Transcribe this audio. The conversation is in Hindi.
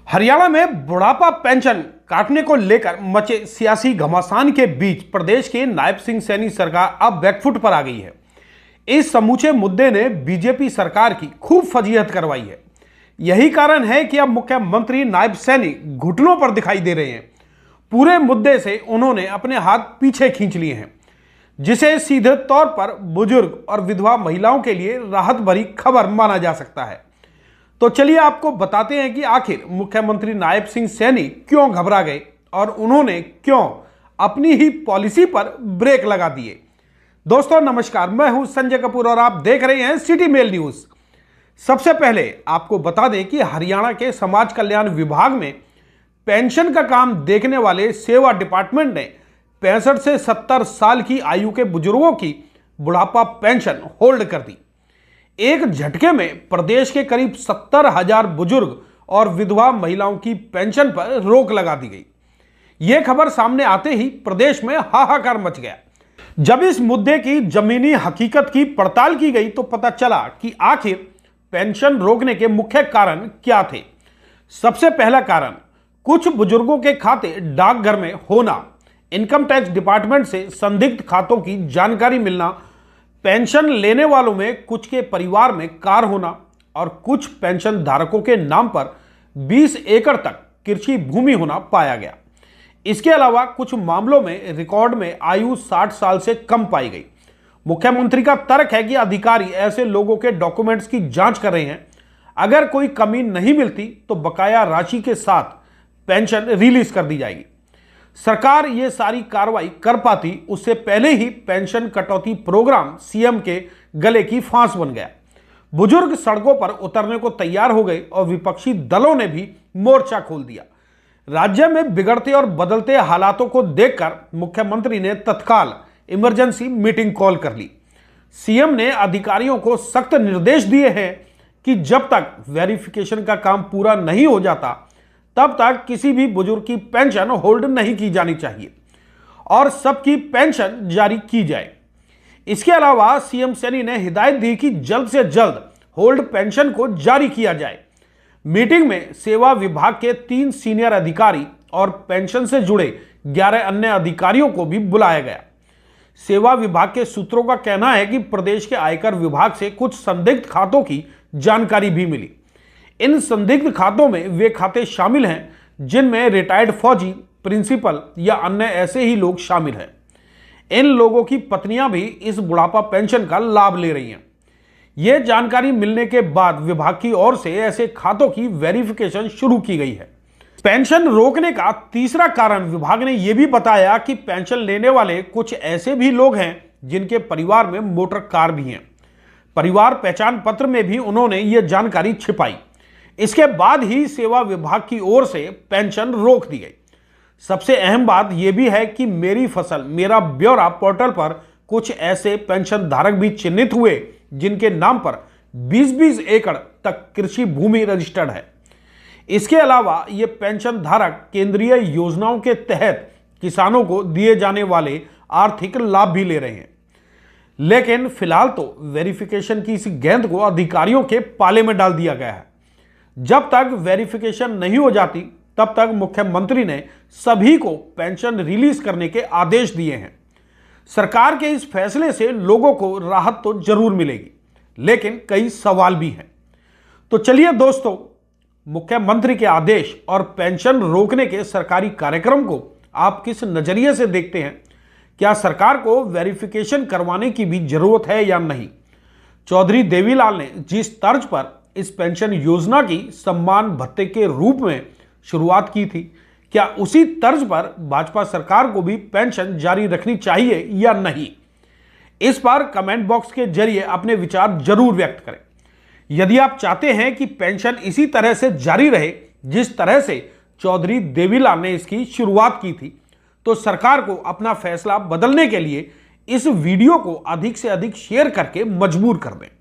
हरियाणा में बुढ़ापा पेंशन काटने को लेकर मचे सियासी घमासान के बीच प्रदेश के नायब सिंह सैनी सरकार अब बैकफुट पर आ गई है। इस समूचे मुद्दे ने बीजेपी सरकार की खूब फजीहत करवाई है। यही कारण है कि अब मुख्यमंत्री नायब सैनी घुटनों पर दिखाई दे रहे हैं। पूरे मुद्दे से उन्होंने अपने हाथ पीछे खींच लिए हैं, जिसे सीधे तौर पर बुजुर्ग और विधवा महिलाओं के लिए राहत भरी खबर माना जा सकता है। तो चलिए आपको बताते हैं कि आखिर मुख्यमंत्री नायब सिंह सैनी क्यों घबरा गए और उन्होंने क्यों अपनी ही पॉलिसी पर ब्रेक लगा दिए। दोस्तों नमस्कार, मैं हूं संजय कपूर और आप देख रहे हैं सिटी मेल न्यूज। सबसे पहले आपको बता दें कि हरियाणा के समाज कल्याण विभाग में पेंशन का काम देखने वाले सेवा डिपार्टमेंट ने 65 से 70 साल की आयु के बुजुर्गों की बुढ़ापा पेंशन होल्ड कर दी। एक झटके में प्रदेश के करीब 70,000 बुजुर्ग और विधवा महिलाओं की पेंशन पर रोक लगा दी गई। यह खबर सामने आते ही प्रदेश में हाहाकार मच गया। जब इस मुद्दे की जमीनी हकीकत की पड़ताल की गई तो पता चला कि आखिर पेंशन रोकने के मुख्य कारण क्या थे। सबसे पहला कारण कुछ बुजुर्गों के खाते डाकघर में होना, इनकम टैक्स डिपार्टमेंट से संदिग्ध खातों की जानकारी मिलना, पेंशन लेने वालों में कुछ के परिवार में कार होना और कुछ पेंशन धारकों के नाम पर 20 एकड़ तक कृषि भूमि होना पाया गया। इसके अलावा कुछ मामलों में रिकॉर्ड में आयु 60 साल से कम पाई गई। मुख्यमंत्री का तर्क है कि अधिकारी ऐसे लोगों के डॉक्यूमेंट्स की जांच कर रहे हैं। अगर कोई कमी नहीं मिलती तो बकाया राशि के साथ पेंशन रिलीज कर दी जाएगी। सरकार ये सारी कार्रवाई कर पाती उससे पहले ही पेंशन कटौती प्रोग्राम सीएम के गले की फांस बन गया। बुजुर्ग सड़कों पर उतरने को तैयार हो गए और विपक्षी दलों ने भी मोर्चा खोल दिया। राज्य में बिगड़ते और बदलते हालातों को देखकर मुख्यमंत्री ने तत्काल इमरजेंसी मीटिंग कॉल कर ली। सीएम ने अधिकारियों को सख्त निर्देश दिए हैं कि जब तक वेरिफिकेशन का काम पूरा नहीं हो जाता तब तक किसी भी बुजुर्ग की पेंशन होल्ड नहीं की जानी चाहिए और सबकी पेंशन जारी की जाए। इसके अलावा सीएम सैनी ने हिदायत दी कि जल्द से जल्द होल्ड पेंशन को जारी किया जाए। मीटिंग में सेवा विभाग के 3 सीनियर अधिकारी और पेंशन से जुड़े 11 अन्य अधिकारियों को भी बुलाया गया। सेवा विभाग के सूत्रों का कहना है कि प्रदेश के आयकर विभाग से कुछ संदिग्ध खातों की जानकारी भी मिली। इन संदिग्ध खातों में वे खाते शामिल हैं जिनमें रिटायर्ड फौजी, प्रिंसिपल या अन्य ऐसे ही लोग शामिल हैं। इन लोगों की पत्नियां भी इस बुढ़ापा पेंशन का लाभ ले रही हैं। यह जानकारी मिलने के बाद विभाग की ओर से ऐसे खातों की वेरिफिकेशन शुरू की गई है। पेंशन रोकने का तीसरा कारण विभाग ने यह भी बताया कि पेंशन लेने वाले कुछ ऐसे भी लोग हैं जिनके परिवार में मोटर कार भी हैं। परिवार पहचान पत्र में भी उन्होंने यह जानकारी छिपाई। इसके बाद ही सेवा विभाग की ओर से पेंशन रोक दी गई। सबसे अहम बात यह भी है कि मेरी फसल मेरा ब्यौरा पोर्टल पर कुछ ऐसे पेंशन धारक भी चिन्हित हुए जिनके नाम पर 20-20 एकड़ तक कृषि भूमि रजिस्टर्ड है। इसके अलावा ये पेंशन धारक केंद्रीय योजनाओं के तहत किसानों को दिए जाने वाले आर्थिक लाभ भी ले रहे हैं। लेकिन फिलहाल तो वेरिफिकेशन की इस गेंद को अधिकारियों के पाले में डाल दिया गया है। जब तक वेरिफिकेशन नहीं हो जाती तब तक मुख्यमंत्री ने सभी को पेंशन रिलीज करने के आदेश दिए हैं। सरकार के इस फैसले से लोगों को राहत तो जरूर मिलेगी, लेकिन कई सवाल भी हैं। तो चलिए दोस्तों, मुख्यमंत्री के आदेश और पेंशन रोकने के सरकारी कार्यक्रम को आप किस नजरिए से देखते हैं? क्या सरकार को वेरिफिकेशन करवाने की भी जरूरत है या नहीं? चौधरी देवीलाल ने जिस तर्ज पर इस पेंशन योजना की सम्मान भत्ते के रूप में शुरुआत की थी, क्या उसी तर्ज पर भाजपा सरकार को भी पेंशन जारी रखनी चाहिए या नहीं? इस पर कमेंट बॉक्स के जरिए अपने विचार जरूर व्यक्त करें। यदि आप चाहते हैं कि पेंशन इसी तरह से जारी रहे जिस तरह से चौधरी देवीलाल ने इसकी शुरुआत की थी, तो सरकार को अपना फैसला बदलने के लिए इस वीडियो को अधिक से अधिक शेयर करके मजबूर कर दें।